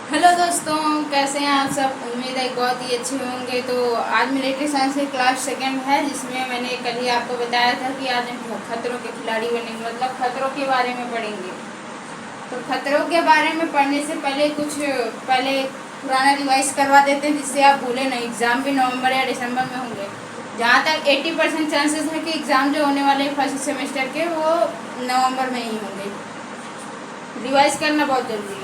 Hello दोस्तों, कैसे हैं आप सब। उम्मीद है बहुत ही अच्छे होंगे। तो आज मिलिट्री साइंस की क्लास सेकंड है, जिसमें मैंने कल ही आपको बताया था कि आज हम खतरों के खिलाड़ी बनेंगे, मतलब खतरों के बारे में पढ़ेंगे। तो खतरों के बारे में पढ़ने से पहले पहले पुराना रिवाइज करवा देते हैं, जिससे आप भूलें नहीं। एग्ज़ाम भी नवंबर या दिसंबर में होंगे। जहाँ तक 80% चांसेस है कि एग्ज़ाम जो होने वाले फर्स्ट सेमेस्टर के, वो नवंबर में ही होंगे। रिवाइज करना बहुत ज़रूरी है।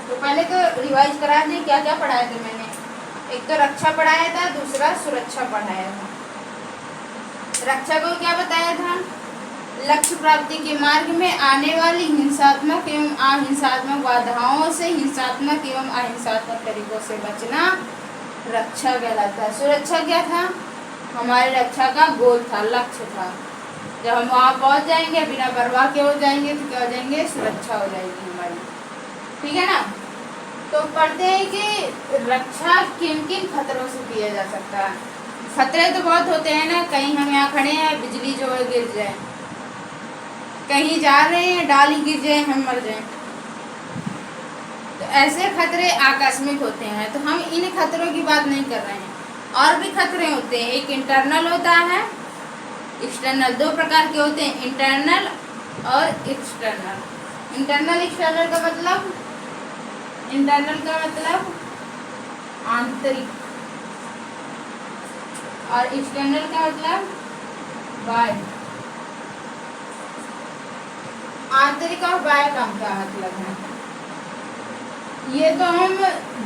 तो पहले तो रिवाइज करा दें क्या क्या पढ़ाया था मैंने। एक तो रक्षा पढ़ाया था, दूसरा सुरक्षा पढ़ाया था। रक्षा को क्या बताया था? लक्ष्य प्राप्ति के मार्ग में आने वाली हिंसात्मक एवं अहिंसात्मक बाधाओं से हिंसात्मक एवं अहिंसात्मक तरीकों से बचना रक्षा कहलाता है। सुरक्षा क्या था? हमारी रक्षा का गोल था, लक्ष्य था। जब हम वहाँ पहुँच जाएंगे, बिना परवाह के हो जाएंगे, तो क्या हो जाएंगे? सुरक्षा हो जाएगी हमारी। ठीक है ना। तो पढ़ते हैं कि रक्षा किन किन खतरों से किया जा सकता है। खतरे तो बहुत होते हैं ना। कहीं हम यहाँ खड़े हैं, बिजली जो है गिर जाए, कहीं जा रहे हैं, डाल ही गिर जाए, हम मर जाए। तो ऐसे खतरे आकस्मिक होते हैं। तो हम इन खतरों की बात नहीं कर रहे हैं। और भी खतरे होते हैं। एक इंटरनल होता है, एक्सटर्नल। दो प्रकार के होते हैं, इंटरनल और एक्सटर्नल। इंटरनल एक्सटर्नल का मतलब, इंटरनल का मतलब आंतरिक, और एक्सटर्नल का मतलब बाह्य। आंतरिक और बाह्य का क्या मतलब है? ये तो हम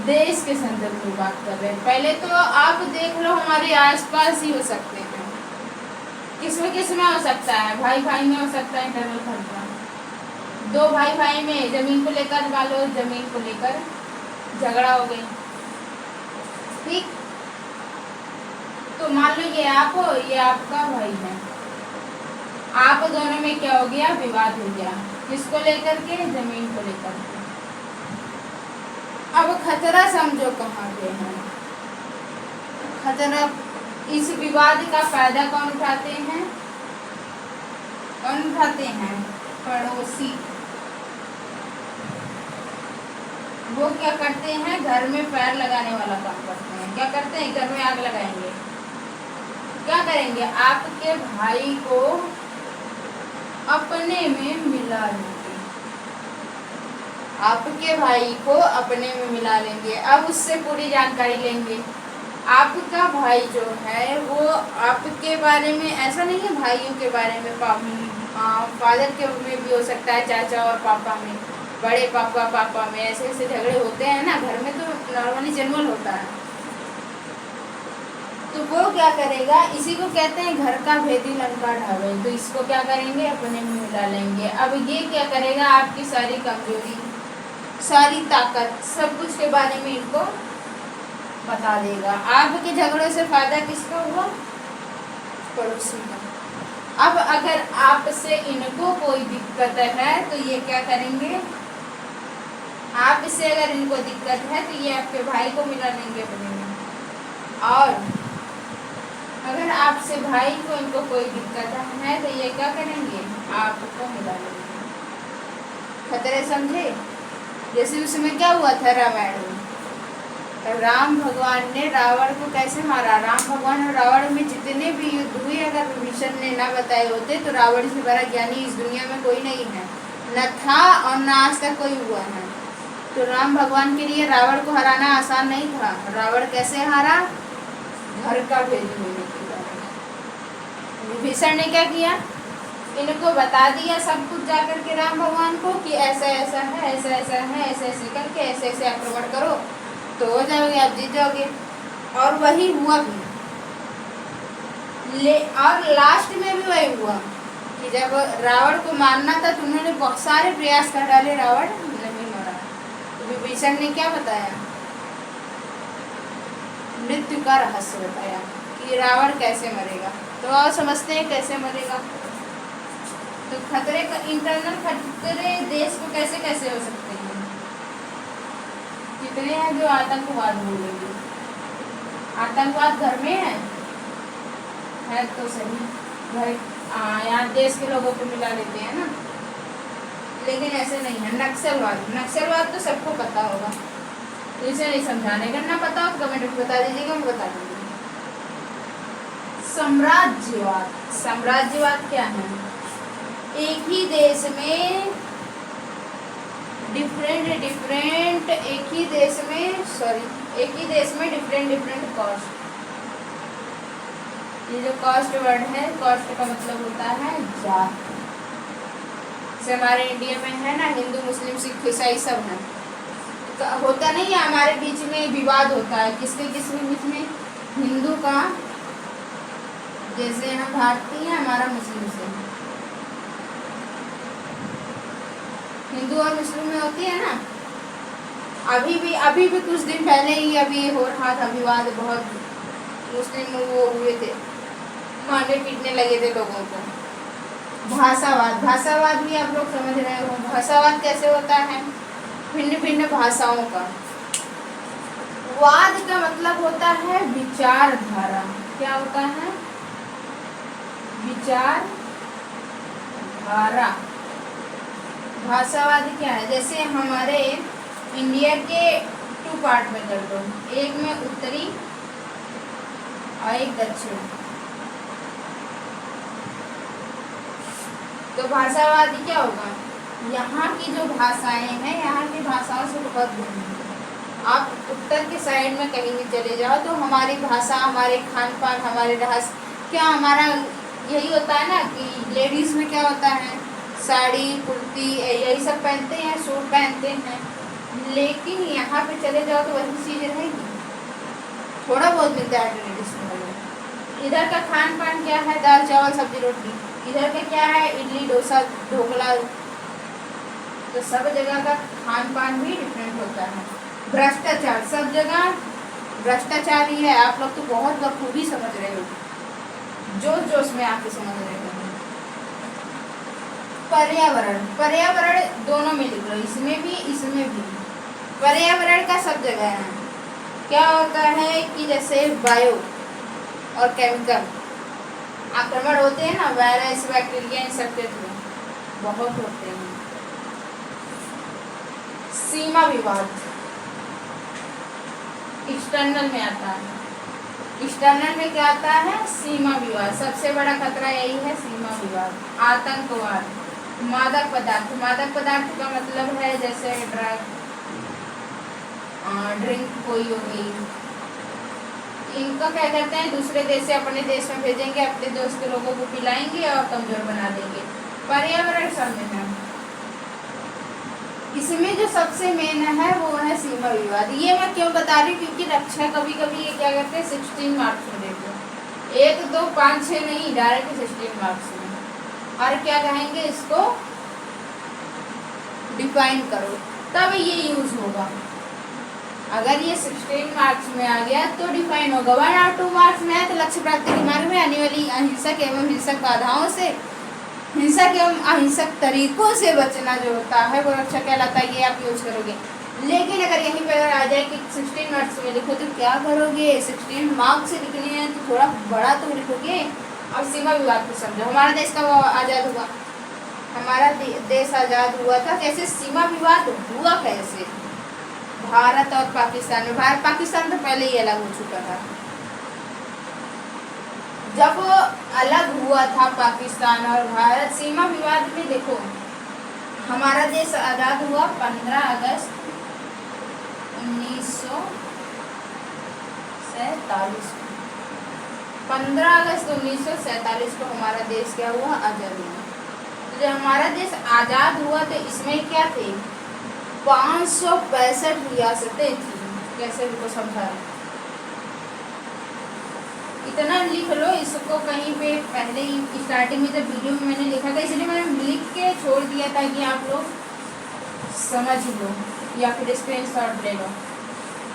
देश के संदर्भ में बात कर रहे हैं। पहले तो आप देख लो, हमारे आसपास ही हो सकते हैं। किस में हो सकता है? भाई भाई में हो सकता है इंटरनल खतरा। दो भाई भाई में जमीन को लेकर, मान लो जमीन को लेकर झगड़ा हो गई, ठीक। तो मान लो ये आप हो, ये आपका भाई है। आप दोनों में क्या हो गया? विवाद हो गया। किसको लेकर के? जमीन को लेकर के। अब खतरा समझो कहाँ पे है। खतरा, इस विवाद का फायदा कौन उठाते हैं? कौन उठाते हैं? पड़ोसी। वो क्या करते हैं? घर में पैर लगाने वाला काम करते हैं। क्या करते हैं? घर में आग लगाएंगे। क्या करेंगे? आपके भाई को अपने में मिला लेंगे। आपके भाई को अपने में मिला लेंगे। अब उससे पूरी जानकारी लेंगे। आपका भाई जो है वो आपके बारे में, ऐसा नहीं है भाइयों के बारे में, फादर के में भी हो सकता है, चाचा और पापा में, बड़े पापा पापा में, ऐसे ऐसे झगड़े होते हैं ना घर में, तो नॉर्मली जनरल होता है। तो वो क्या करेगा? इसी को कहते हैं घर का भेदी लंका ढावे। तो इसको क्या करेंगे? अपने में मिला लेंगे। अब ये क्या करेगा? आपकी सारी कमजोरी, सारी ताकत, सब कुछ के बारे में इनको बता देगा। आपके झगड़ों से फायदा किसका हुआ? पड़ोसी का। अब अगर आपसे इनको कोई दिक्कत है तो ये क्या करेंगे? आपसे अगर इनको दिक्कत है तो ये आपके भाई को मिला लेंगे अपने में। और अगर आपसे भाई को इनको कोई दिक्कत है तो ये क्या करेंगे? आपको मिला लेंगे। खतरे समझे? जैसे उसमें क्या हुआ था रामायण में, राम भगवान ने रावण को कैसे मारा। राम भगवान और रावण में जितने भी युद्ध हुए, अगर विभीषण ने ना बताए होते तो रावण से बड़ा ज्ञानी इस दुनिया में कोई नहीं है, न था और न आज तक कोई हुआ है। तो राम भगवान के लिए रावण को हराना आसान नहीं था। रावण कैसे हारा? घर का भेद होने के बाद। विभीषण ने क्या किया? इनको बता दिया सब कुछ जाकर के राम भगवान को कि ऐसा ऐसा है, ऐसा ऐसा है, ऐसे ऐसे करके ऐसे ऐसे आक्रमण करो तो हो जाओगे, आप जीत जाओगे। और वही हुआ भी। और लास्ट में भी वही हुआ कि जब रावण को मारना था तो उन्होंने बहुत सारे प्रयास कर डाले, रावण नहीं मरा। तो विभीषण ने क्या बताया? मृत्यु का रहस्य बताया कि रावण कैसे मरेगा। तो आप समझते हैं कैसे मरेगा। तो खतरे का, इंटरनल खतरे देश को कैसे कैसे हो सकते हैं? कितने हैं जो आतंकवाद बोलेंगे? आतंकवाद घर में है तो सही, घर यहाँ देश के लोगों को मिला लेते हैं ना। लेकिन ऐसे नहीं है। नक्सलवाद, नक्सलवाद तो सबको पता होगा। इसे नहीं समझाने का, ना पता हो कमेंट में बता दीजिएगा, मैं बता दूंगी। साम्राज्यवाद, साम्राज्यवाद क्या है? एक ही देश में एक ही देश में डिफरेंट कॉस्ट। ये जो कॉस्ट वर्ड है, कॉस्ट का मतलब होता है जात। जैसे हमारे इंडिया में है ना, हिंदू मुस्लिम सिख ईसाई सब है, तो होता नहीं है हमारे बीच में विवाद होता है, किसके बीच में? हिंदू का, जैसे हम भारतीय हैं, हमारा मुस्लिम से, हिंदू और मुस्लिम में होती है ना। अभी भी कुछ दिन पहले ही अभी हो रहा था विवाद, बहुत मुस्लिम वो हुए थे, मारने पीटने लगे थे लोगों को। भाषावाद भी आप लोग समझ रहे हो। भाषावाद कैसे होता है? भिन्न भिन्न भाषाओं का। वाद का मतलब होता है विचारधारा। क्या होता है? विचारधारा। भाषावाद क्या है? जैसे हमारे इंडिया के 2 पार्ट में कर दो, एक में उत्तरी और एक दक्षिण। तो भाषावादी क्या होगा? यहाँ की जो भाषाएं हैं, यहाँ की भाषाओं से बहुत भिन्न है। आप उत्तर के साइड में कहीं भी चले जाओ तो हमारी भाषा, हमारे खान पान, हमारे रहस्य, क्या हमारा यही होता है ना कि लेडीज़ में क्या होता है, साड़ी कुर्ती यही सब पहनते हैं, सूट पहनते हैं। लेकिन यहाँ पे चले जाओ तो वही चीज़ें रहेगी, थोड़ा बहुत मिलता है ट्रेडिशनल। इधर का खान पान क्या है? दाल चावल सब्जी रोटी। इधर का क्या है? इडली डोसा ढोकला। तो सब जगह का खान पान भी डिफरेंट होता है। भ्रष्टाचार, सब जगह भ्रष्टाचार ही है। आप लोग तो बहुत बखूबी समझ रहे हो, जोश जोश में आके समझ रहे हो। पर्यावरण दोनों में लिख लो, इसमें भी। पर्यावरण का सब जगह है। क्या होता है कि जैसे बायो और केमिकल आक्रमण होते हैं ना, वायरस बैक्टीरिया इन सब के थ्रू बहुत होते हैं। सीमा विवाद एक्सटर्नल में आता है। एक्सटर्नल में क्या आता है? सीमा विवाद। सबसे बड़ा खतरा यही है, सीमा विवाद। आतंकवाद, मादक पदार्थ का मतलब है जैसे ड्रिंक कोई हो गई, इनका क्या करते हैं, दूसरे देश से अपने देश में भेजेंगे, अपने देश के लोगों को पिलाएंगे और कमजोर बना देंगे। पर्यावरण सम्मेलन, इसमें जो सबसे मेन है वो है सीमा विवाद। ये मैं क्यों बता रही हूँ, क्योंकि रक्षा कभी कभी ये क्या करते हैं 16 मार्क्स में देते हैं, 1 2 5 6 नहीं, डायरेक्ट 16 मार्क्स में। और क्या कहेंगे, इसको डिफाइन करो, तब ये यूज होगा। अगर ये 16 मार्क्स में आ गया तो डिफाइन होगा। 1 और 2 मार्क्स में है तो लक्ष्य प्राप्ति के मार्ग में आने वाली अहिंसक एवं हिंसक बाधाओं से, हिंसक एवं अहिंसक तरीकों से बचना जो होता है वो रक्षा कहलाता है। ये आप यूज करोगे। लेकिन अगर यहीं पर आ जाए कि 16 मार्क्स में लिखो तो क्या करोगे? 16 मार्क्स से लिखने हैं तो थोड़ा बड़ा तो लिखोगे। अब सीमा विवाद को समझो। हमारा देश कब आज़ाद हुआ? हमारा देश आज़ाद हुआ था कैसे? सीमा विवाद हुआ कैसे? भारत और पाकिस्तान में। भारत पाकिस्तान तो पहले ही अलग हो चुका था। जब अलग हुआ था पाकिस्तान और भारत, सीमा विवाद में देखो, हमारा देश आज़ाद हुआ 15 अगस्त 1947 को। 15 अगस्त 1947 को हमारा देश क्या हुआ? आज़ाद हुआ। तो जब हमारा देश आज़ाद हुआ तो इसमें क्या थे? 565 रियासतें थी। कैसे उनको समझा, इतना लिख लो इसको। कहीं पे पहले ही स्टार्टिंग में जब वीडियो में मैंने लिखा था, इसलिए मैंने लिख के छोड़ दिया था कि आप लोग समझ लो या फिर स्क्रीनशॉट ले लो,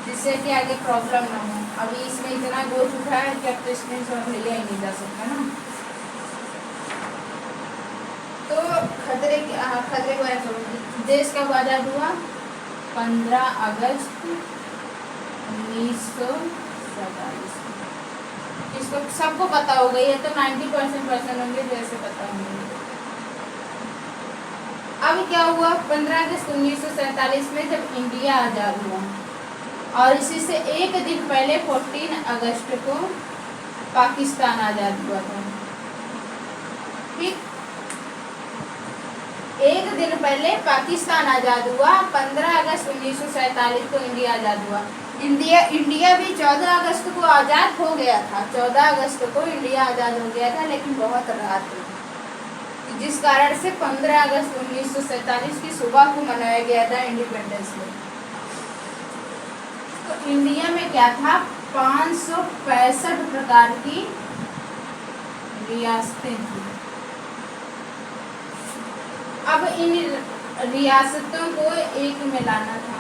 जिससे कि आगे प्रॉब्लम ना हो। अभी इसमें इतना हो चुका है कि अब तो स्क्रीनशॉट लिया ही नहीं जा सकता ना। तो खतरे को ऐसा, देश कब आज़ाद हुआ? 15 अगस्त 1947। इसको सबको पता हो गई है, तो 90% पर्सन होंगे जैसे पता होंगे। अब क्या हुआ? 15 अगस्त 1947 में जब इंडिया आज़ाद हुआ और इसी से एक दिन पहले 14 अगस्त को पाकिस्तान आज़ाद हुआ था। ठीक, एक दिन पहले पाकिस्तान आज़ाद हुआ। 15 अगस्त 1947 को इंडिया आज़ाद हुआ। इंडिया भी 14 अगस्त को आज़ाद हो गया था। 14 अगस्त को इंडिया आज़ाद हो गया था, लेकिन बहुत रात में, जिस कारण से 15 अगस्त 1947 की सुबह को मनाया गया था इंडिपेंडेंस डे। तो इंडिया में क्या था, 565 प्रकार की रियासतें थी। अब इन रियासतों को एक में लाना था।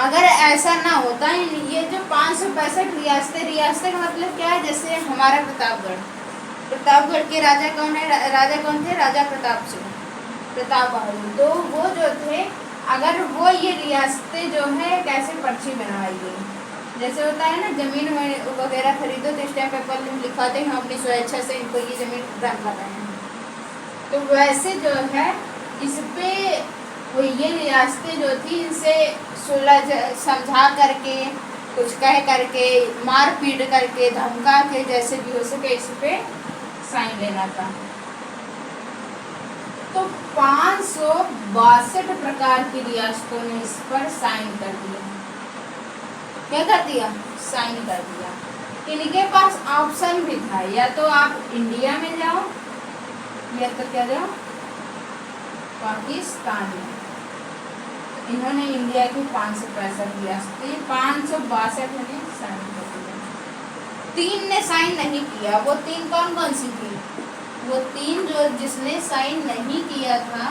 अगर ऐसा ना होता, ये जो 565 रियासतें का मतलब क्या है, जैसे हमारा प्रतापगढ़ के राजा कौन है, राजा कौन थे, राजा प्रताप सिंह, प्रताप बहादुर। तो वो जो थे, अगर वो ये रियासतें जो है कैसे पर्ची बनवाई गई, जैसे होता है ना जमीन वगैरह खरीदो तो इस टाइम पेपर लिखवाते हैं हम अपनी स्वेच्छा से इनको ये जमीन प्रदान कर रहे हैं, तो वैसे जो है इस पे वो ये रियासतें जो थी, इनसे सुलझ समझा करके, कुछ कह करके, मार पीट करके, धमका के, जैसे भी हो सके इस पे साइन लेना था। तो 562 प्रकार की रियासतों ने इस पर साइन कर दिया। क्या कर दिया, साइन कर दिया। इनके पास ऑप्शन भी था, या तो आप इंडिया में जाओ या तो क्या जाओ, पाकिस्तान में। इन्होंने इंडिया की 565 रियासतें, 562 ने साइन कर दिया। 3 ने साइन नहीं किया। वो 3 कौन कौन सी थी, वो 3 जो जिसने साइन नहीं किया था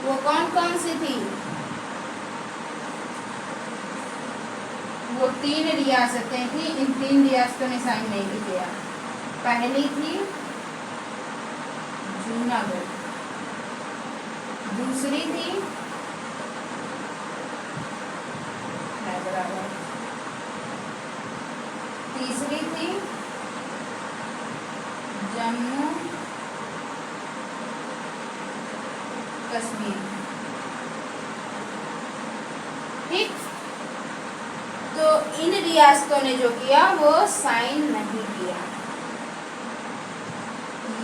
वो कौन कौन सी थी, वो 3 रियासतें थी। इन 3 रियासतों ने साइन नहीं किया। पहली थी जूनागढ़, दूसरी थी हैदराबाद, तीसरी थी जम्मू कश्मीर। ठीक, तो इन रियासतों ने जो किया वो साइन नहीं किया।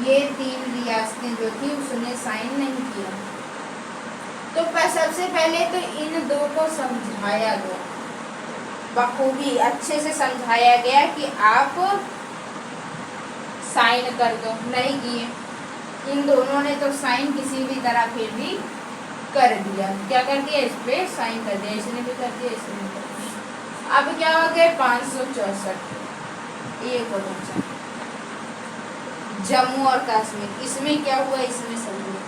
ये 3 रियासतें जो थी उसने साइन नहीं किया। तो सबसे पहले तो इन 2 को समझाया गया, बखूबी अच्छे से समझाया गया कि आप साइन कर दो। नहीं किए। इन दोनों ने तो साइन किसी भी तरह फिर भी कर दिया। क्या कर दिया, इस पे साइन कर दिया, इसने भी कर दिया, इसने भी कर दिया। अब क्या हो गया, 564। एक और बचा जम्मू और कश्मीर। इसमें क्या हुआ, इसमें सब हुआ।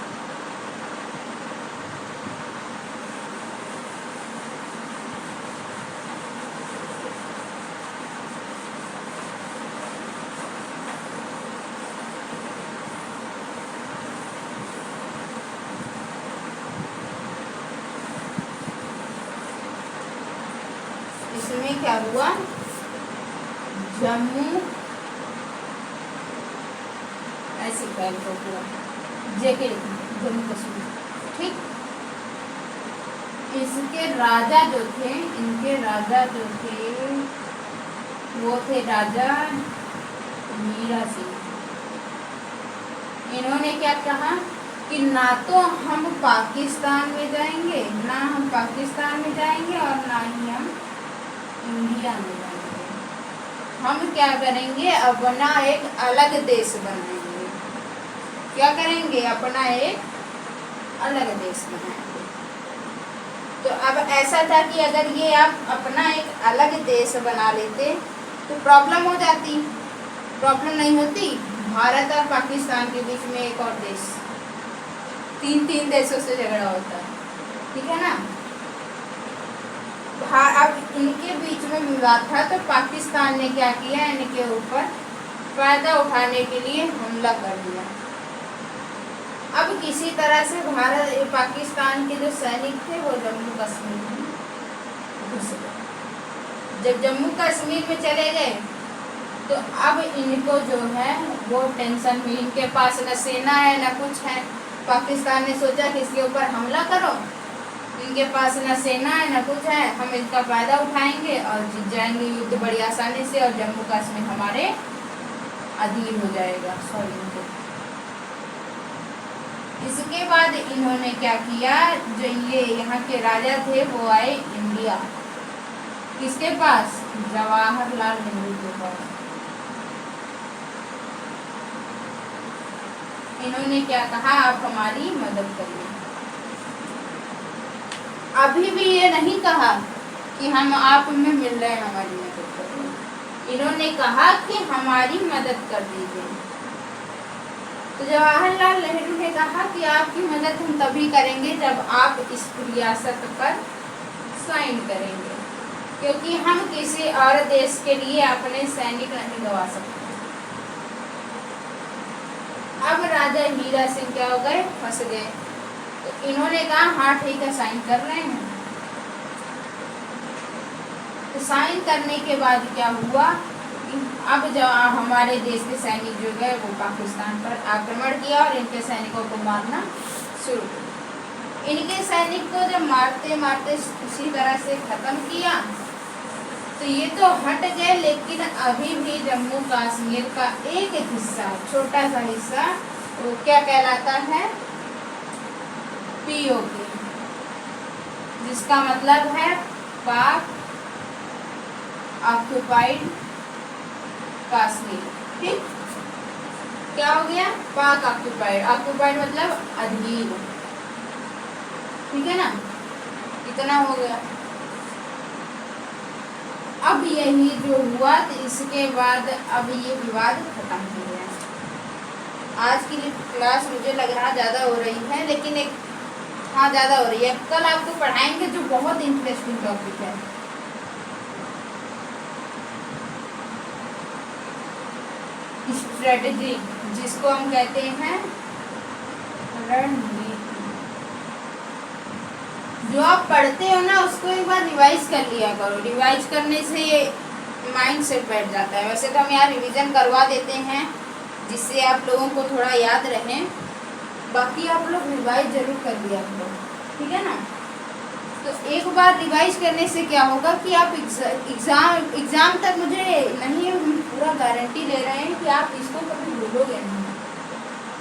इसमें क्या हुआ, जम्मू ऐसे हुआ, जेके जम्मू कश्मीर। ठीक, इसके राजा जो थे, इनके राजा जो थे वो थे राजा मीरा सिंह। इन्होंने क्या कहा कि ना तो हम पाकिस्तान में जाएंगे, ना हम पाकिस्तान में जाएंगे और ना ही हम इंडिया में जाएंगे। हम क्या करेंगे, अपना एक अलग देश बनाएंगे। क्या करेंगे, अपना एक अलग देश बनाएंगे। तो अब ऐसा था कि अगर ये आप अपना एक अलग देश बना लेते तो प्रॉब्लम हो जाती। प्रॉब्लम नहीं होती, भारत और पाकिस्तान के बीच में एक और देश, 3 देशों से झगड़ा होता है। ठीक है ना। अब इनके बीच में विवाद था, तो पाकिस्तान ने क्या किया, इनके ऊपर फायदा उठाने के लिए हमला कर दिया। अब किसी तरह से पाकिस्तान के जो सैनिक थे वो जम्मू कश्मीर में घुस गए। जब जम्मू कश्मीर में चले गए तो अब इनको जो है वो टेंशन हुई। इनके पास न सेना है न कुछ है। पाकिस्तान ने सोचा कि इसके ऊपर हमला करो, इनके पास न सेना है न कुछ है, हम इनका फायदा उठाएंगे और जीत जाएंगे युद्ध बड़ी आसानी से, और जम्मू कश्मीर हमारे अधीन हो जाएगा। सॉरी, इसके बाद इन्होंने क्या किया, जो ये यहाँ के राजा थे वो आए इंडिया, किसके पास, जवाहरलाल नेहरू के पास। इन्होंने क्या कहा, आप हमारी मदद करिए। अभी भी ये नहीं कहा कि हम आप में मिल रहे हैं, हमारी मदद करिए। इन्होंने कहा कि हमारी मदद कर दीजिए। तो जवाहरलाल नेहरू ने कहा कि आपकी मदद हम तभी करेंगे जब आप इस रियासत पर साइन करेंगे, क्योंकि हम किसी और देश के लिए अपने सैनिक नहीं गवा सकते। अब राजा हीरा सिंह क्या हो गए, फंस गए। तो इन्होंने कहा हाँ ठीक है, साइन कर रहे हैं। तो साइन करने के बाद क्या हुआ, अब जब हमारे देश के सैनिक जो गए वो पाकिस्तान पर आक्रमण किया और इनके सैनिकों को मारना शुरू किया। इनके सैनिक को जब मारते मारते इसी तरह से खत्म किया तो ये तो हट गए, लेकिन अभी भी जम्मू कश्मीर का एक हिस्सा, छोटा सा हिस्सा, वो क्या कहलाता है, पीओके, जिसका मतलब है पाक ऑक्युपाइड कश्मीर। ठीक, क्या हो गया, पाक ऑक्युपाइड, ऑक्युपाइड मतलब अधीन। ठीक है ना, इतना हो गया। अब यही जो हुआ, तो इसके बाद अब ये विवाद खत्म हो गया। आज की क्लास मुझे लग रहा ज़्यादा हो रही है, लेकिन एक हाँ ज़्यादा हो रही है। कल आपको पढ़ाएंगे जो बहुत इंटरेस्टिंग टॉपिक है। स्ट्रेटजी, जिसको हम कहते हैं रणनीति। जो आप पढ़ते हो ना उसको एक बार रिवाइज कर लिया करो। रिवाइज करने से ये माइंड सेट बैठ जाता है। वैसे तो हम यहाँ रिवीजन करवा देते हैं जिससे आप लोगों को थोड़ा याद रहे, बाकी आप लोग रिवाइज जरूर कर लिया करो, ठीक है ना। तो एक बार रिवाइज करने से क्या होगा कि आप एग्ज़ाम तक, मुझे नहीं पूरा गारंटी ले रहे हैं कि आप इसको कभी भूलोगे नहीं,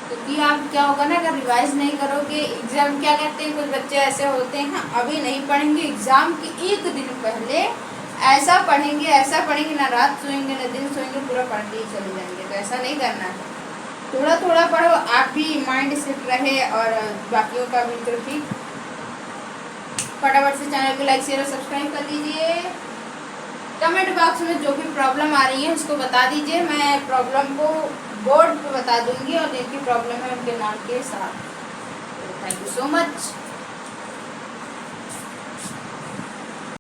क्योंकि आप क्या होगा ना, अगर रिवाइज नहीं करोगे, एग्ज़ाम क्या कहते हैं, कुछ बच्चे ऐसे होते हैं अभी नहीं पढ़ेंगे, एग्ज़ाम के एक दिन पहले ऐसा पढ़ेंगे ना रात सोएंगे ना दिन सोएंगे, पूरा पढ़ते ही चले जाएंगे। तो ऐसा नहीं करना है, थोड़ा थोड़ा पढ़ो, आप भी माइंड सेट रहे और बाकियों का भी। तो ठीक, फटाफट से चैनल को लाइक शेयर और सब्सक्राइब कर दीजिए। कमेंट बॉक्स में जो भी प्रॉब्लम आ रही है उसको बता दीजिए, मैं प्रॉब्लम को बोर्ड पे बता दूंगी और जिनकी प्रॉब्लम है उनके नाम के साथ। Thank you so much.